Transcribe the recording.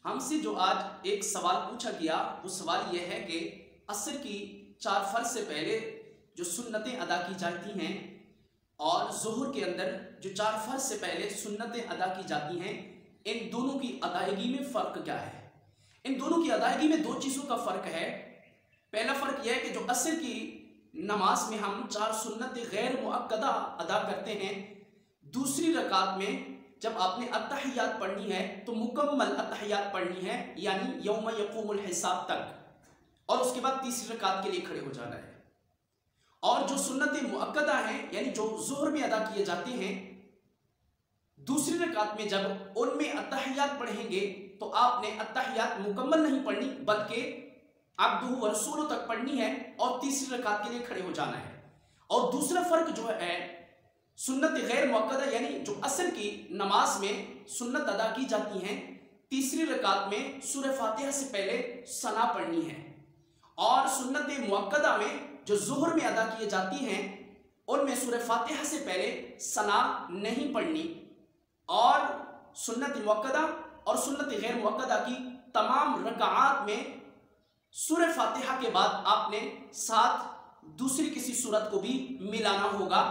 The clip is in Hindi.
हमसे जो आज एक सवाल पूछा गया वो सवाल यह है कि असर की 4 फर्ज से पहले जो सुन्नतें अदा की जाती हैं और ज़ोहर के अंदर जो 4 फर्ज से पहले सुन्नतें अदा की जाती हैं, इन दोनों की अदायगी में फ़र्क क्या है। इन दोनों की अदायगी में 2 चीज़ों का फ़र्क है। पहला फ़र्क यह है कि जो असर की नमाज में हम 4 सुन्नतें गैर मुअक्कदा अदा करते हैं, दूसरी रकात में जब आपने अत्तहियात पढ़नी है तो मुकम्मल अत्तहियात पढ़नी है, यानी यौम यक़ूमुल हिसाब तक, और उसके बाद तीसरी रकात के लिए खड़े हो जाना है। और जो सुन्नतें मुअक्कदा हैं, यानी जो ज़ोहर में अदा किए जाते हैं, दूसरी रकात में जब उनमें अत्तहियात पढ़ेंगे तो आपने अत्तहियात मुकम्मल नहीं पढ़नी बल्कि अब्दुहु व रसूलुहु तक पढ़नी है और तीसरी रकात के लिए खड़े हो जाना है। और दूसरा फ़र्क जो है सुन्नत गैर मुअक्कदा, यानी जो असर की नमाज में सुन्नत अदा की जाती हैं, तीसरी रकात में सूरह फातिहा से पहले सना पढ़नी है, और सुन्नत मुअक्कदा में जो ज़ोहर में अदा की जाती हैं उनमें सूरह फातिहा से पहले सना नहीं पढ़नी। और सुन्नत मुअक्कदा और सुन्नत गैर मुअक्कदा की तमाम रकाआत में सूरह फातिहा के बाद आपने साथ दूसरी किसी सूरत को भी मिलाना होगा।